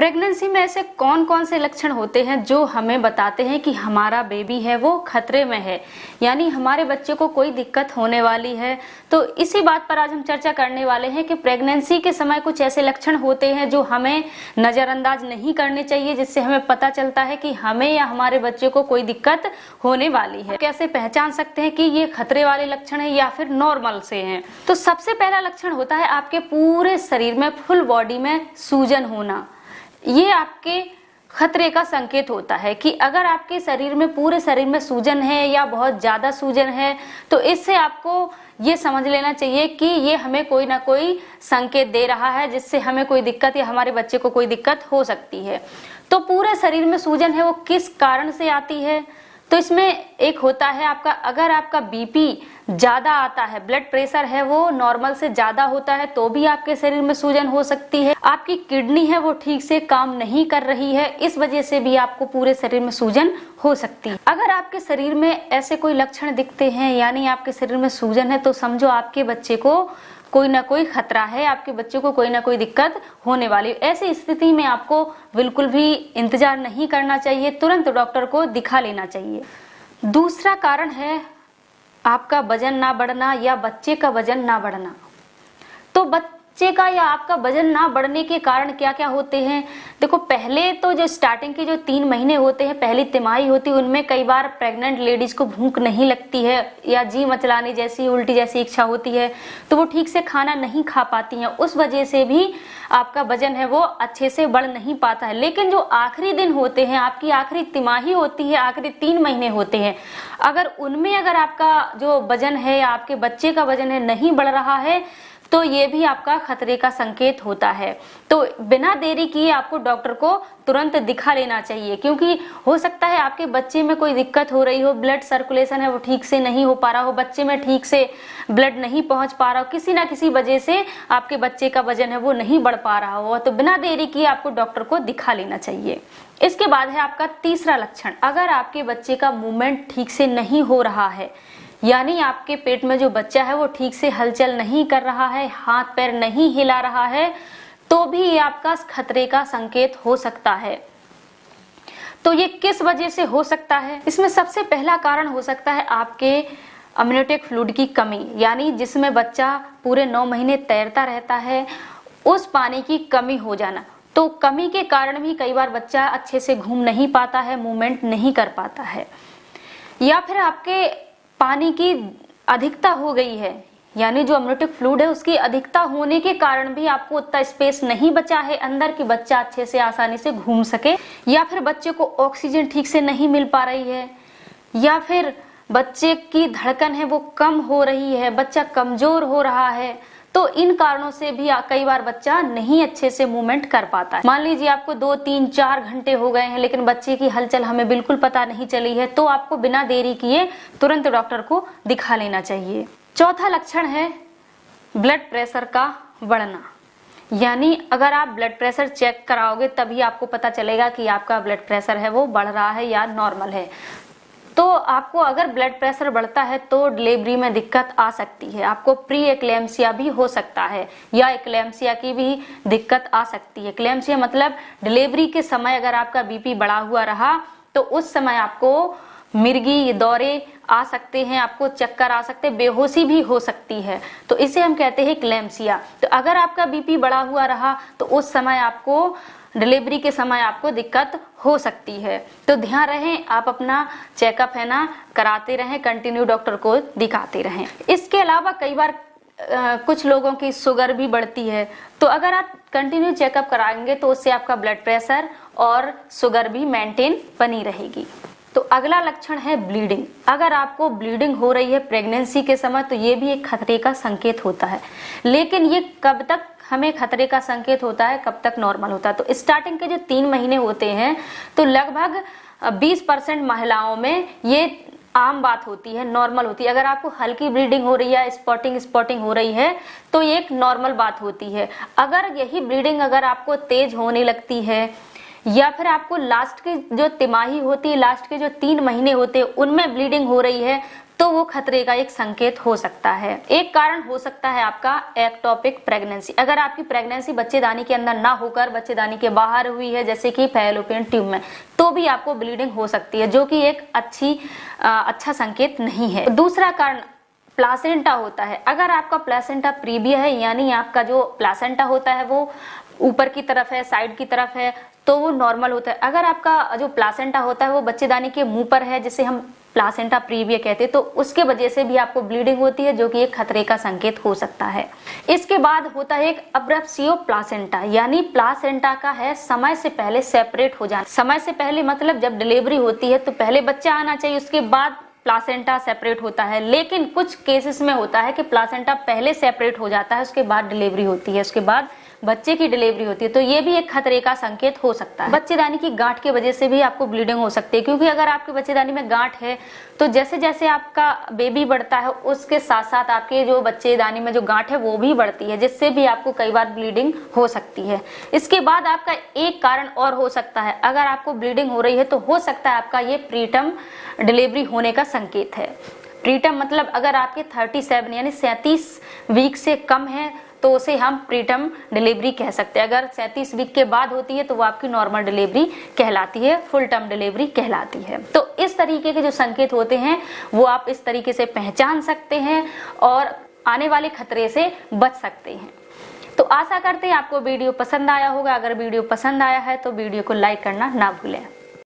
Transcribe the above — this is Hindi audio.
प्रेगनेंसी में ऐसे कौन कौन से लक्षण होते हैं जो हमें बताते हैं कि हमारा बेबी है वो खतरे में है, यानी हमारे बच्चे को कोई दिक्कत होने वाली है। तो इसी बात पर आज हम चर्चा करने वाले हैं कि प्रेगनेंसी के समय कुछ ऐसे लक्षण होते हैं जो हमें नजरअंदाज नहीं करने चाहिए, जिससे हमें पता चलता है कि हमें या हमारे बच्चे को कोई दिक्कत होने वाली है। कैसे पहचान सकते हैं कि ये खतरे वाले लक्षण है या फिर नॉर्मल से हैं? तो सबसे पहला लक्षण होता है आपके पूरे शरीर में, फुल बॉडी में सूजन होना। ये आपके खतरे का संकेत होता है कि अगर आपके शरीर में, पूरे शरीर में सूजन है या बहुत ज्यादा सूजन है, तो इससे आपको ये समझ लेना चाहिए कि ये हमें कोई ना कोई संकेत दे रहा है जिससे हमें कोई दिक्कत या हमारे बच्चे को कोई दिक्कत हो सकती है। तो पूरे शरीर में सूजन है वो किस कारण से आती है? तो इसमें एक होता है आपका, अगर आपका बीपी ज्यादा आता है, ब्लड प्रेशर है वो नॉर्मल से ज्यादा होता है, तो भी आपके शरीर में सूजन हो सकती है। आपकी किडनी है वो ठीक से काम नहीं कर रही है, इस वजह से भी आपको पूरे शरीर में सूजन हो सकती है। अगर आपके शरीर में ऐसे कोई लक्षण दिखते हैं, यानी आपके शरीर में सूजन है, तो समझो आपके बच्चे को कोई ना कोई खतरा है, आपके बच्चे को कोई ना कोई दिक्कत होने वाली है। ऐसी स्थिति में आपको बिल्कुल भी इंतजार नहीं करना चाहिए, तुरंत डॉक्टर को दिखा लेना चाहिए। दूसरा कारण है आपका वजन ना बढ़ना या बच्चे का वजन ना बढ़ना। तो बच्चे का या आपका वजन ना बढ़ने के कारण क्या क्या होते हैं? देखो, पहले तो जो स्टार्टिंग के जो 3 महीने होते हैं, पहली तिमाही होती है, उनमें कई बार प्रेग्नेंट लेडीज को भूख नहीं लगती है या जी मचलाने जैसी, उल्टी जैसी इच्छा होती है, तो वो ठीक से खाना नहीं खा पाती हैं। उस वजह से भी आपका वजन है वो अच्छे से बढ़ नहीं पाता है। लेकिन जो आखिरी दिन होते हैं, आपकी आखिरी तिमाही होती है, आखिरी 3 महीने होते हैं, अगर उनमें अगर आपका जो वजन है या आपके बच्चे का वजन है नहीं बढ़ रहा है, तो ये भी आपका खतरे का संकेत होता है। तो बिना देरी किए आपको डॉक्टर को तुरंत दिखा लेना चाहिए, क्योंकि हो सकता है आपके बच्चे में कोई दिक्कत हो रही हो, ब्लड सर्कुलेशन है वो ठीक से नहीं हो पा रहा हो, बच्चे में ठीक से ब्लड नहीं पहुंच पा रहा हो, किसी ना किसी वजह से आपके बच्चे का वजन है वो नहीं बढ़ पा रहा हो, तो बिना देरी किए आपको डॉक्टर को दिखा लेना चाहिए। इसके बाद है आपका तीसरा लक्षण, अगर आपके बच्चे का मूवमेंट ठीक से नहीं हो रहा है, यानी आपके पेट में जो बच्चा है वो ठीक से हलचल नहीं कर रहा है, हाथ पैर नहीं हिला रहा है, तो भी ये आपका खतरे का संकेत हो सकता है। तो ये किस वजह से हो सकता है? इसमें सबसे पहला कारण हो सकता है आपके अमनियोटिक फ्लूइड की कमी, यानी जिसमें बच्चा पूरे 9 महीने तैरता रहता है, उस पानी की कमी हो जाना। तो कमी के कारण भी कई बार बच्चा अच्छे से घूम नहीं पाता है, मूवमेंट नहीं कर पाता है। या फिर आपके पानी की अधिकता हो गई है, यानी जो अमनियोटिक फ्लूइड है उसकी अधिकता होने के कारण भी आपको उतना स्पेस नहीं बचा है अंदर कि बच्चा अच्छे से आसानी से घूम सके। या फिर बच्चे को ऑक्सीजन ठीक से नहीं मिल पा रही है, या फिर बच्चे की धड़कन है वो कम हो रही है, बच्चा कमजोर हो रहा है। तो इन कारणों से भी कई बार बच्चा नहीं अच्छे से मूवमेंट कर पाता है। मान लीजिए आपको 2, 3, 4 घंटे हो गए हैं लेकिन बच्चे की हलचल हमें बिल्कुल पता नहीं चली है, तो आपको बिना देरी किए तुरंत डॉक्टर को दिखा लेना चाहिए। चौथा लक्षण है ब्लड प्रेशर का बढ़ना, यानी अगर आप ब्लड प्रेशर चेक कराओगे तभी आपको पता चलेगा कि आपका ब्लड प्रेशर है वो बढ़ रहा है या नॉर्मल है। तो आपको अगर ब्लड प्रेशर बढ़ता है तो डिलीवरी में दिक्कत आ सकती है, आपको प्री एक्लेम्सिया भी हो सकता है या एक्लेम्सिया की भी दिक्कत आ सकती है। एक्लेम्सिया मतलब डिलीवरी के समय अगर आपका बीपी बढ़ा हुआ रहा तो उस समय आपको मिर्गी, दौरे आ सकते हैं, आपको चक्कर आ सकते हैं, बेहोशी भी हो सकती है, तो इसे हम कहते हैं एक्लेम्सिया। तो अगर आपका बीपी बढ़ा हुआ रहा तो उस समय आपको, डिलीवरी के समय आपको दिक्कत हो सकती है। तो ध्यान रहे, आप अपना चेकअप है ना कराते रहें, कंटिन्यू डॉक्टर को दिखाते रहें। इसके अलावा कई बार कुछ लोगों की शुगर भी बढ़ती है, तो अगर आप कंटिन्यू चेकअप कराएंगे तो उससे आपका ब्लड प्रेशर और शुगर भी मेंटेन बनी रहेगी। तो अगला लक्षण है ब्लीडिंग। अगर आपको ब्लीडिंग हो रही है प्रेगनेंसी के समय तो ये भी एक खतरे का संकेत होता है, लेकिन ये कब तक हमें खतरे का संकेत होता है, कब तक नॉर्मल होता है? तो स्टार्टिंग के जो 3 महीने होते हैं तो लगभग 20% महिलाओं में ये आम बात होती है, नॉर्मल होती है। अगर आपको हल्की ब्लीडिंग हो रही है, स्पॉटिंग हो रही है, तो ये एक नॉर्मल बात होती है। अगर यही ब्लीडिंग अगर आपको तेज होने लगती है या फिर आपको लास्ट की जो तिमाही होती है, लास्ट के जो 3 महीने होते हैं उनमें ब्लीडिंग हो रही है, तो वो खतरे का एक संकेत हो सकता है। एक कारण हो सकता है आपका एक्टोपिक प्रेगनेंसी। अगर आपकी प्रेगनेंसी बच्चेदानी के अंदर ना होकर बच्चेदानी के बाहर हुई है, जैसे कि फैलोपियन ट्यूब में, तो भी आपको ब्लीडिंग हो सकती है, जो कि एक अच्छा संकेत नहीं है। दूसरा कारण प्लासेंटा होता है। अगर आपका प्लासेंटा प्रीविया है, यानी आपका जो प्लासेंटा होता है वो ऊपर की तरफ है, साइड की तरफ है, तो वो नॉर्मल होता है। अगर आपका जो प्लासेंटा होता है वो बच्चेदानी के मुंह पर है, जिसे हम प्लासेंटा प्रीविया कहते हैं, तो उसके वजह से भी आपको ब्लीडिंग होती है, जो कि एक खतरे का संकेत हो सकता है। इसके बाद होता है एक अब्रप्सियो प्लासेंटा, यानी प्लासेंटा का है समय से पहले सेपरेट हो जाना। समय से पहले मतलब जब डिलीवरी होती है तो पहले बच्चा आना चाहिए, उसके बाद प्लासेंटा सेपरेट होता है। लेकिन कुछ केसेस में होता है कि प्लासेंटा पहले सेपरेट हो जाता है, उसके बाद डिलीवरी होती है, उसके बाद बच्चे की डिलीवरी होती है, तो ये भी एक खतरे का संकेत हो सकता है। बच्चेदानी की गांठ की वजह से भी आपको ब्लीडिंग हो सकती है, क्योंकि अगर आपके बच्चेदानी में गांठ है तो जैसे जैसे आपका बेबी बढ़ता है उसके साथ साथ आपके जो बच्चेदानी में जो गांठ है वो भी बढ़ती है, जिससे भी आपको कई बार ब्लीडिंग हो सकती है। इसके बाद आपका एक कारण और हो सकता है, अगर आपको ब्लीडिंग हो रही है तो हो सकता है आपका ये प्रीटर्म डिलीवरी होने का संकेत है। प्रीटर्म मतलब अगर आपके 37 यानी 37 वीक से कम है तो उसे हम प्रीटर्म डिलीवरी कह सकते हैं। अगर 37 वीक के बाद होती है तो वो आपकी नॉर्मल डिलीवरी कहलाती है, फुल टर्म डिलीवरी कहलाती है। तो इस तरीके के जो संकेत होते हैं वो आप इस तरीके से पहचान सकते हैं और आने वाले खतरे से बच सकते हैं। तो आशा करते हैं आपको वीडियो पसंद आया होगा। अगर वीडियो पसंद आया है तो वीडियो को लाइक करना ना भूलें।